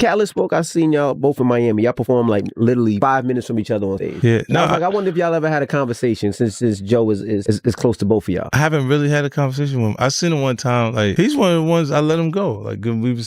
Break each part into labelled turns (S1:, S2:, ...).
S1: Khaled spoke, I seen y'all both in Miami. Y'all performed like literally 5 minutes from each other on stage.
S2: Yeah.
S1: No, I wonder if y'all ever had a conversation since Joe is close to both of y'all.
S2: I haven't really had a conversation with him. I seen him one time. Like, he's one of the ones I let him go. Like,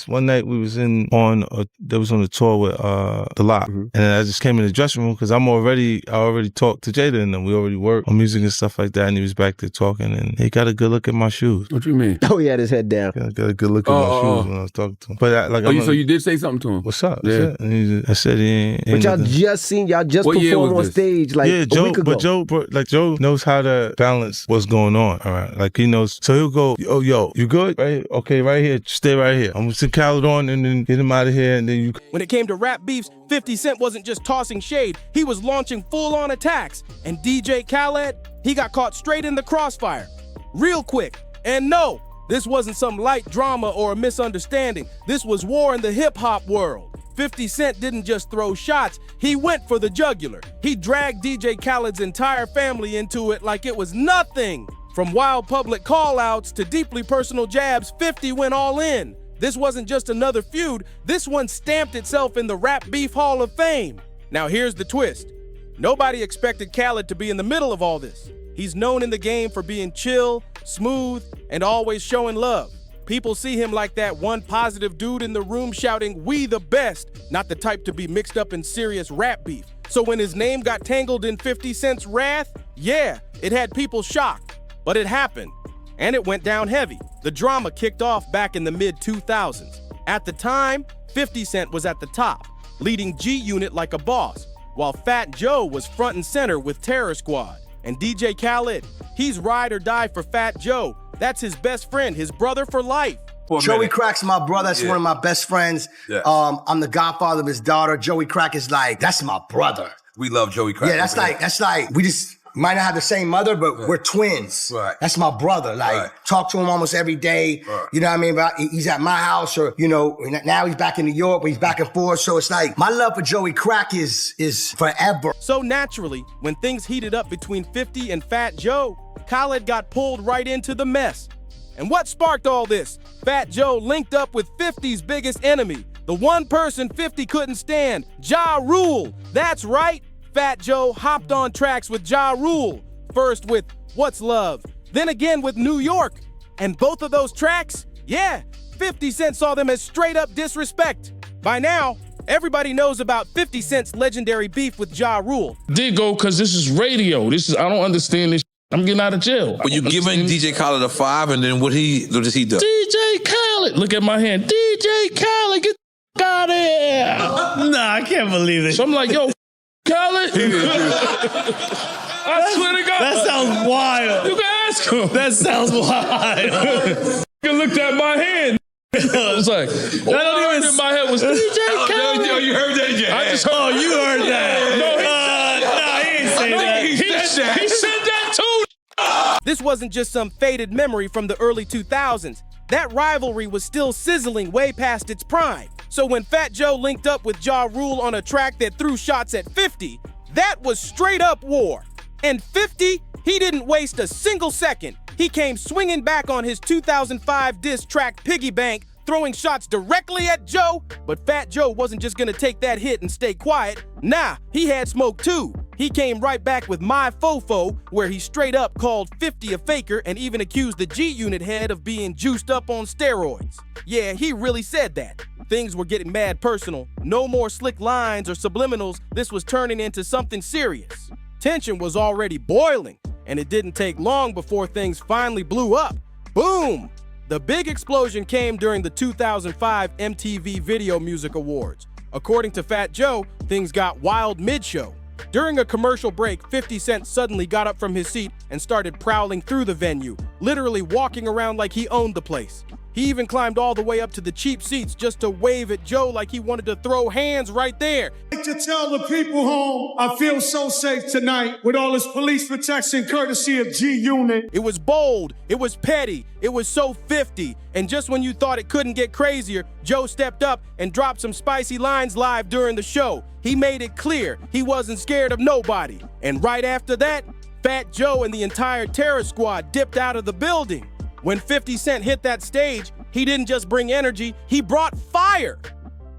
S2: one night we was on the tour with The Lot, and then I just came in the dressing room because I already talked to Jada and them. We already worked on music and stuff like that, and he was back there talking, and he got a good look at my shoes.
S3: What you mean?
S1: Oh, he had his head down.
S2: Got a good look at my shoes when I was talking to him. But
S3: so you did say something to him?
S2: What's up?
S3: Yeah.
S2: And I said he ain't.
S1: But y'all just performed on stage like a week ago.
S2: But Joe knows how to balance what's going on. All right, like he knows. So he'll go, yo, you good? Right? Okay, right here. Stay right here. I'm gonna send Khaled on and then get him out of here, and then you.
S4: When it came to rap beefs, 50 Cent wasn't just tossing shade. He was launching full-on attacks. And DJ Khaled, he got caught straight in the crossfire, real quick. And no, this wasn't some light drama or a misunderstanding. This was war in the hip-hop world. 50 Cent didn't just throw shots, he went for the jugular. He dragged DJ Khaled's entire family into it like it was nothing. From wild public call-outs to deeply personal jabs, 50 went all in. This wasn't just another feud, this one stamped itself in the Rap Beef Hall of Fame. Now here's the twist. Nobody expected Khaled to be in the middle of all this. He's known in the game for being chill, smooth, and always showing love. People see him like that one positive dude in the room shouting, "We the best," not the type to be mixed up in serious rap beef. So when his name got tangled in 50 Cent's wrath, yeah, it had people shocked. But it happened, and it went down heavy. The drama kicked off back in the mid-2000s. At the time, 50 Cent was at the top, leading G Unit like a boss, while Fat Joe was front and center with Terror Squad. And DJ Khaled, he's ride or die for Fat Joe. That's his best friend, his brother for life.
S5: Joey Crack's my brother. That's one of my best friends. Yes. I'm the godfather of his daughter. Joey Crack is like, that's my brother.
S6: We love Joey Crack.
S5: Yeah, that's like, we just might not have the same mother, but we're twins.
S6: Right.
S5: That's my brother. Like, talk to him almost every day. Right. You know what I mean? But he's at my house, or, you know, now he's back in New York, but he's back and forth. So it's like, my love for Joey Crack is forever.
S4: So naturally, when things heated up between 50 and Fat Joe, Khaled got pulled right into the mess. And what sparked all this? Fat Joe linked up with 50's biggest enemy, the one person 50 couldn't stand, Ja Rule. That's right, Fat Joe hopped on tracks with Ja Rule. First with What's Love, then again with New York. And both of those tracks, yeah, 50 Cent saw them as straight up disrespect. By now, everybody knows about 50 Cent's legendary beef with Ja Rule.
S7: Did go, cause this is radio. I don't understand this. I'm getting out of jail.
S6: But you giving DJ Khaled a 5, and then what does he do?
S7: DJ Khaled, look at my hand. DJ Khaled, get the out of here.
S8: Nah, I can't believe it.
S7: So I'm like, yo, Khaled. I swear to God.
S8: That sounds wild.
S7: You can ask him.
S8: That sounds wild.
S7: He looked at my hand. I was like, all I heard in my head was DJ Khaled.
S6: Yo, you heard that, Jay?
S7: I just
S8: Oh, you heard that.
S7: No,
S8: he ain't say that.
S7: He said that too.
S4: This wasn't just some faded memory from the early 2000s. That rivalry was still sizzling way past its prime. So when Fat Joe linked up with Ja Rule on a track that threw shots at 50, that was straight up war. And 50, he didn't waste a single second. He came swinging back on his 2005 diss track Piggy Bank, throwing shots directly at Joe. But Fat Joe wasn't just gonna take that hit and stay quiet. Nah, he had smoke too. He came right back with My Fofo, where he straight up called 50 a faker and even accused the G Unit head of being juiced up on steroids. Yeah, he really said that. Things were getting mad personal. No more slick lines or subliminals. This was turning into something serious. Tension was already boiling, and it didn't take long before things finally blew up. Boom! The big explosion came during the 2005 MTV Video Music Awards. According to Fat Joe, things got wild mid-show. During a commercial break, 50 Cent suddenly got up from his seat and started prowling through the venue, literally walking around like he owned the place. He even climbed all the way up to the cheap seats just to wave at Joe like he wanted to throw hands right there.
S9: I'd like to tell the people home, I feel so safe tonight with all this police protection courtesy of G Unit.
S4: It was bold, it was petty, it was so 50. And just when you thought it couldn't get crazier, Joe stepped up and dropped some spicy lines live during the show. He made it clear he wasn't scared of nobody. And right after that, Fat Joe and the entire Terror Squad dipped out of the building. When 50 Cent hit that stage, he didn't just bring energy, he brought fire.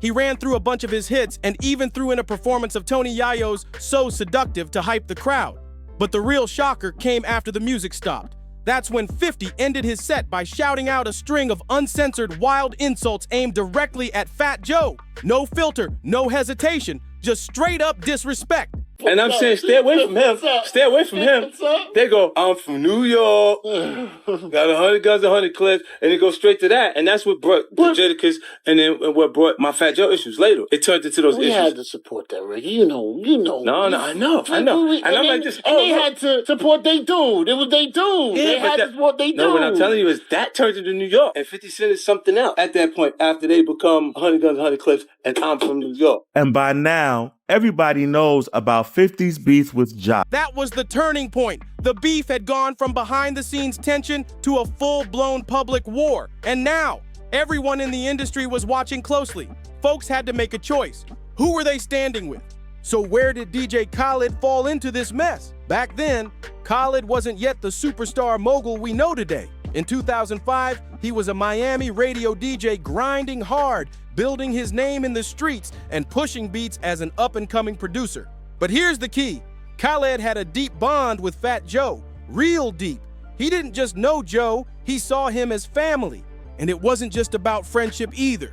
S4: He ran through a bunch of his hits and even threw in a performance of Tony Yayo's So Seductive to hype the crowd. But the real shocker came after the music stopped. That's when 50 ended his set by shouting out a string of uncensored wild insults aimed directly at Fat Joe. No filter, no hesitation, just straight up disrespect.
S3: And I'm saying, stay away from him. Stay away from him. They go, I'm from New York. Got 100 guns, 100 clips. And it goes straight to that. And that's what brought the Jadakiss and then what brought my Fat Joe issues later. It turned into those issues.
S7: We had to support that, Ricky. You know.
S3: No, I know. And I'm like this.
S7: And they had to support they dude. It was they dude.
S3: Yeah,
S7: they had to support they dude.
S3: No, what I'm telling you is that turned into New York. And 50 Cent is something else at that point after they become 100 guns, 100 clips, and I'm from New York.
S10: And by now, everybody knows about 50's beef with Ja.
S4: That was the turning point. The beef had gone from behind-the-scenes tension to a full-blown public war. And now, everyone in the industry was watching closely. Folks had to make a choice. Who were they standing with? So where did DJ Khaled fall into this mess? Back then, Khaled wasn't yet the superstar mogul we know today. In 2005, he was a Miami radio DJ grinding hard, building his name in the streets and pushing beats as an up-and-coming producer. But here's the key. Khaled had a deep bond with Fat Joe, real deep. He didn't just know Joe, he saw him as family. And it wasn't just about friendship either.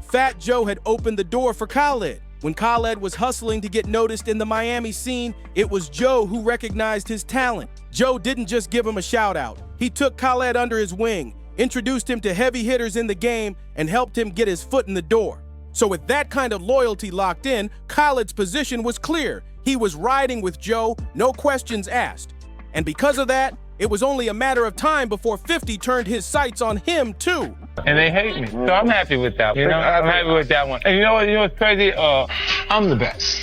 S4: Fat Joe had opened the door for Khaled. When Khaled was hustling to get noticed in the Miami scene, it was Joe who recognized his talent. Joe didn't just give him a shout out. He took Khaled under his wing, introduced him to heavy hitters in the game, and helped him get his foot in the door. So with that kind of loyalty locked in, Khaled's position was clear. He was riding with Joe, no questions asked. And because of that, it was only a matter of time before 50 turned his sights on him too.
S11: And they hate me, so I'm happy with that. You know, I'm happy with that one. And you know what's crazy? I'm the best.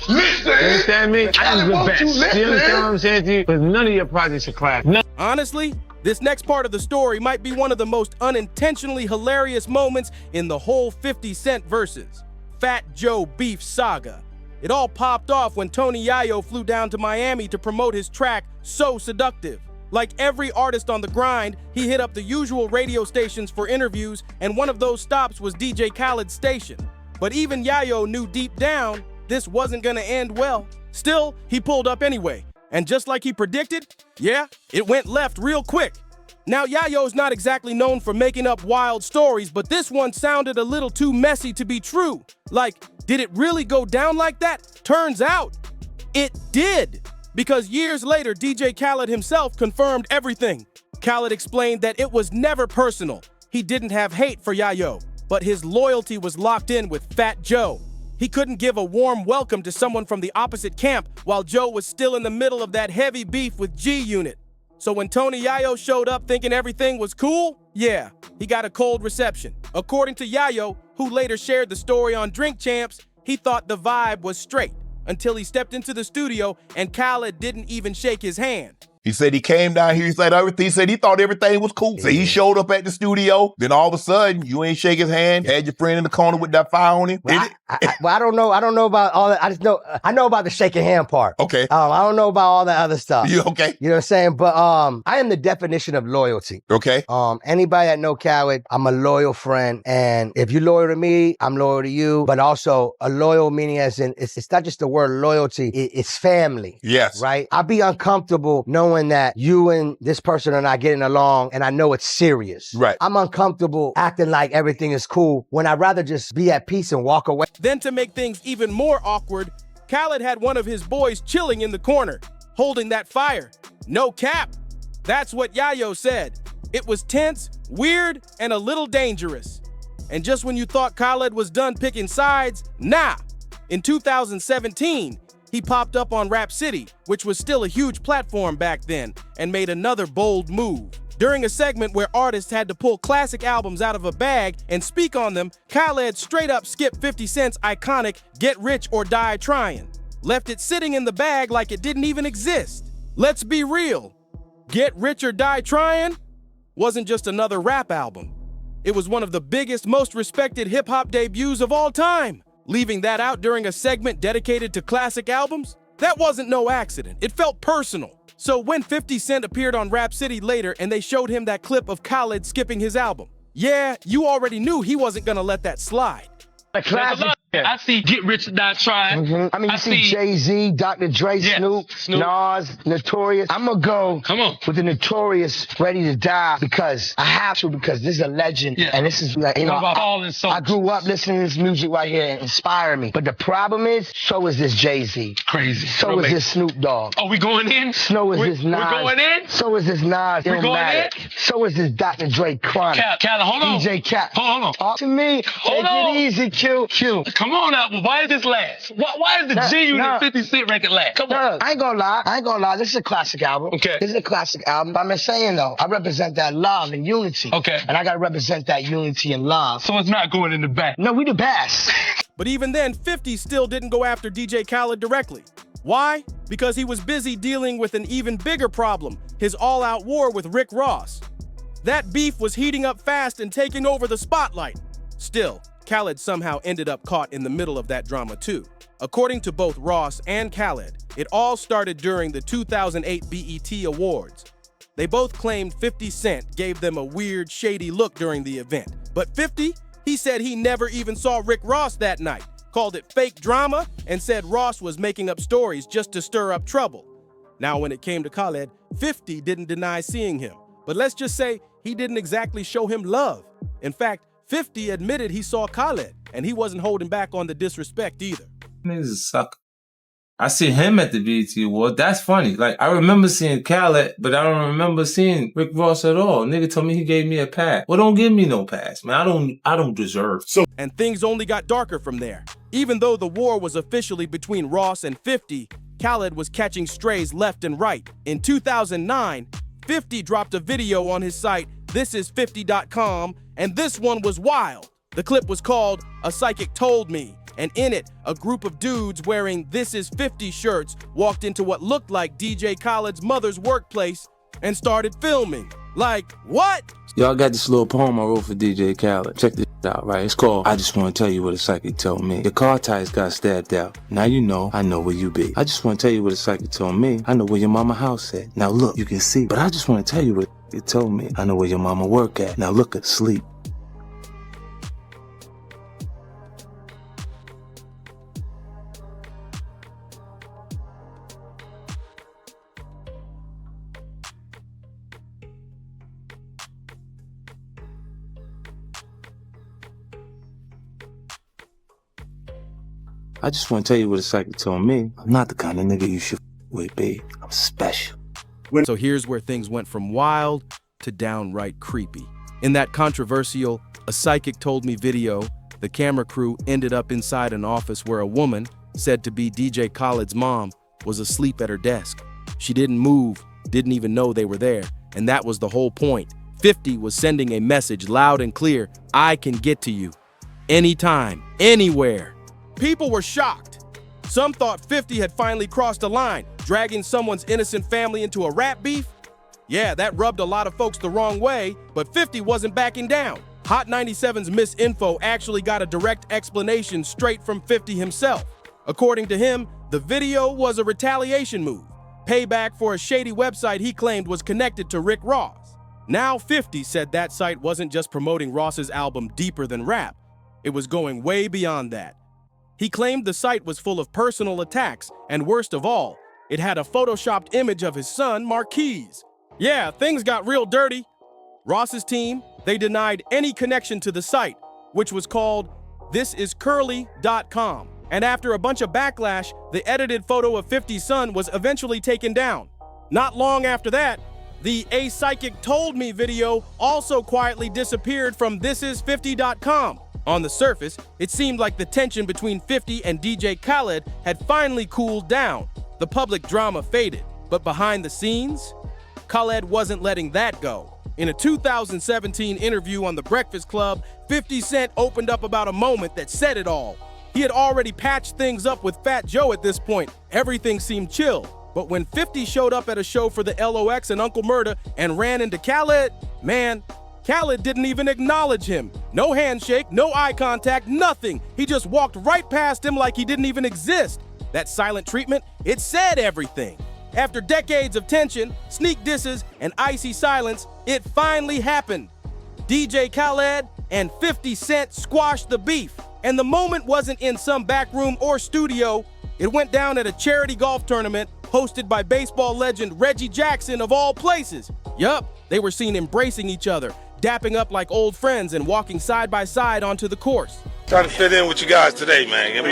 S8: Listen,
S11: you understand me? I'm the best. You understand what I'm saying to you? But none of your projects are class.
S4: Honestly, this next part of the story might be one of the most unintentionally hilarious moments in the whole 50 Cent verses. Fat Joe beef saga. It all popped off when Tony Yayo flew down to Miami to promote his track, So Seductive. Like every artist on the grind, he hit up the usual radio stations for interviews, and one of those stops was DJ Khaled's station. But even Yayo knew deep down, this wasn't gonna end well. Still, he pulled up anyway. And just like he predicted, yeah, it went left real quick. Now, Yayo's not exactly known for making up wild stories, but this one sounded a little too messy to be true. Like, did it really go down like that? Turns out, it did. Because years later, DJ Khaled himself confirmed everything. Khaled explained that it was never personal. He didn't have hate for Yayo, but his loyalty was locked in with Fat Joe. He couldn't give a warm welcome to someone from the opposite camp while Joe was still in the middle of that heavy beef with G-Unit. So when Tony Yayo showed up thinking everything was cool, yeah, he got a cold reception. According to Yayo, who later shared the story on Drink Champs, he thought the vibe was straight until he stepped into the studio and Khaled didn't even shake his hand.
S12: He said he came down here, he said everything, he said he thought everything was cool. So he showed up at the studio, then all of a sudden, you ain't shake his hand, had your friend in the corner with that fire on him.
S5: Well, I don't know about all that. I know about the shaking hand part.
S12: Okay.
S5: I don't know about all that other stuff.
S12: You okay?
S5: You know what I'm saying? But I am the definition of loyalty.
S12: Okay.
S5: Anybody that know Khaled, I'm a loyal friend. And if you're loyal to me, I'm loyal to you. But also a loyal meaning as in, it's not just the word loyalty, it's family.
S12: Yes.
S5: Right? I'd be uncomfortable knowing that you and this person are not getting along and I know it's serious.
S12: Right.
S5: I'm uncomfortable acting like everything is cool when I'd rather just be at peace and walk away.
S4: Then to make things even more awkward, Khaled had one of his boys chilling in the corner, holding that fire. No cap. That's what Yayo said. It was tense, weird, and a little dangerous. And just when you thought Khaled was done picking sides, nah. In 2017, he popped up on Rap City, which was still a huge platform back then, and made another bold move. During a segment where artists had to pull classic albums out of a bag and speak on them, Khaled straight up skipped 50 Cent's iconic Get Rich or Die Trying. Left it sitting in the bag like it didn't even exist. Let's be real. Get Rich or Die Trying wasn't just another rap album. It was one of the biggest, most respected hip-hop debuts of all time. Leaving that out during a segment dedicated to classic albums? That wasn't no accident. It felt personal. So when 50 Cent appeared on Rap City later and they showed him that clip of Khaled skipping his album, yeah, you already knew he wasn't gonna let that slide.
S5: A classic.
S7: I see Get Rich or Die Trying.
S5: I mean, you see Jay-Z, Dr. Dre, Snoop, Nas, Notorious. I'm going to go with the Notorious Ready to Die because I have to, because this is a legend. Yeah. And this is like, you know, I grew up listening to this music right here and inspired me. But the problem is, so is this Jay-Z.
S7: Crazy.
S5: So is this Snoop Dogg.
S7: Oh, we going in?
S5: So is this Nas.
S7: We're going in?
S5: So is this Nas.
S7: We're going in?
S5: So is this Dr. Dre Chronic.
S7: Cal, hold on.
S5: DJ Cal.
S7: Hold on.
S5: Talk to me.
S7: Hold
S5: Take
S7: on.
S5: it easy, Q.
S7: Come on now. Why is this last? Why is the G-Unit 50 Cent record last? Come on.
S5: I ain't gonna lie. This is a classic album.
S7: Okay.
S5: This is a classic album. But I'm just saying, though, I represent that love and unity.
S7: Okay.
S5: And I gotta represent that unity and love.
S7: So it's not going in the back.
S5: No, we the best.
S4: But even then, 50 still didn't go after DJ Khaled directly. Why? Because he was busy dealing with an even bigger problem, his all-out war with Rick Ross. That beef was heating up fast and taking over the spotlight. Still, Khaled somehow ended up caught in the middle of that drama too. According to both Ross and Khaled, it all started during the 2008 BET Awards. They both claimed 50 Cent gave them a weird, shady look during the event. But 50, he said he never even saw Rick Ross that night, called it fake drama, and said Ross was making up stories just to stir up trouble. Now, when it came to Khaled, 50 didn't deny seeing him. But let's just say he didn't exactly show him love. In fact, 50 admitted he saw Khaled, and he wasn't holding back on the disrespect either.
S3: Niggas a sucker. I see him at the BET Award. That's funny. Like, I remember seeing Khaled, but I don't remember seeing Rick Ross at all. Nigga told me he gave me a pass. Well, don't give me no pass, man. I don't deserve.
S4: And things only got darker from there. Even though the war was officially between Ross and 50, Khaled was catching strays left and right. In 2009, 50 dropped a video on his site, thisis50.com, and this one was wild. The clip was called A Psychic Told Me, and in it, a group of dudes wearing This Is 50 shirts walked into what looked like DJ Khaled's mother's workplace and started filming. Like, what?
S13: Y'all got this little poem I wrote for DJ Khaled. Check this out, right? It's called I Just Want to Tell You What a Psychic Told Me. Your car tires got stabbed out. Now you know, I know where you be. I just want to tell you what a psychic told me. I know where your mama house at. Now look, you can see. But I just want to tell you what it told me. I know where your mama work at. Now look at sleep. I just want to tell you what a psychic told me. I'm not the kind of nigga you should with, babe. I'm special.
S4: So here's where things went from wild to downright creepy. In that controversial A Psychic Told Me video, the camera crew ended up inside an office where a woman, said to be DJ Khaled's mom, was asleep at her desk. She didn't move, didn't even know they were there, and that was the whole point. 50 was sending a message loud and clear, I can get to you. Anytime, anywhere. People were shocked. Some thought 50 had finally crossed a line, dragging someone's innocent family into a rap beef. Yeah, that rubbed a lot of folks the wrong way, but 50 wasn't backing down. Hot 97's Miss Info actually got a direct explanation straight from 50 himself. According to him, the video was a retaliation move, payback for a shady website he claimed was connected to Rick Ross. Now 50 said that site wasn't just promoting Ross's album Deeper Than Rap, it was going way beyond that. He claimed the site was full of personal attacks, and worst of all, it had a photoshopped image of his son, Marquise. Yeah, things got real dirty. Ross's team, they denied any connection to the site, which was called thisiscurly.com. And after a bunch of backlash, the edited photo of 50's son was eventually taken down. Not long after that, the A Psychic Told Me video also quietly disappeared from thisis50.com. On the surface, it seemed like the tension between 50 and DJ Khaled had finally cooled down. The public drama faded, but behind the scenes, Khaled wasn't letting that go. In a 2017 interview on The Breakfast Club, 50 Cent opened up about a moment that said it all. He had already patched things up with Fat Joe at this point. Everything seemed chill. But when 50 showed up at a show for the LOX and Uncle Murda and ran into Khaled, man, Khaled didn't even acknowledge him. No handshake, no eye contact, nothing. He just walked right past him like he didn't even exist. That silent treatment, it said everything. After decades of tension, sneak disses, and icy silence, it finally happened. DJ Khaled and 50 Cent squashed the beef. And the moment wasn't in some back room or studio. It went down at a charity golf tournament hosted by baseball legend Reggie Jackson of all places. Yup, they were seen embracing each other, dapping up like old friends and walking side by side onto the course.
S14: Trying to fit in with you guys today, man.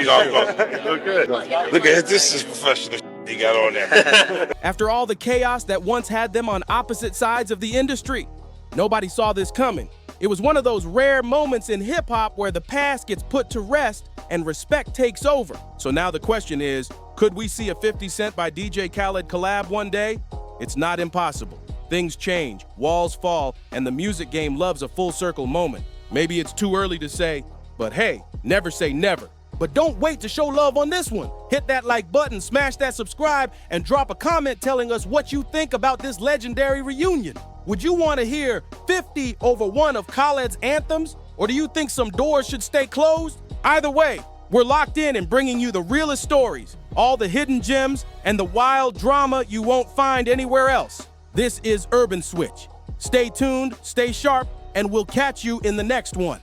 S14: Look good. Look at this is professional he got on there.
S4: After all the chaos that once had them on opposite sides of the industry, nobody saw this coming. It was one of those rare moments in hip-hop where the past gets put to rest and respect takes over. So now the question is, could we see a 50 Cent by DJ Khaled collab one day? It's not impossible. Things change, walls fall, and the music game loves a full circle moment. Maybe it's too early to say, but hey, never say never. But don't wait to show love on this one. Hit that like button, smash that subscribe, and drop a comment telling us what you think about this legendary reunion. Would you want to hear 50 over one of Khaled's anthems? Or do you think some doors should stay closed? Either way, we're locked in and bringing you the realest stories, all the hidden gems, and the wild drama you won't find anywhere else. This is UrbanSwitch. Stay tuned, stay sharp, and we'll catch you in the next one.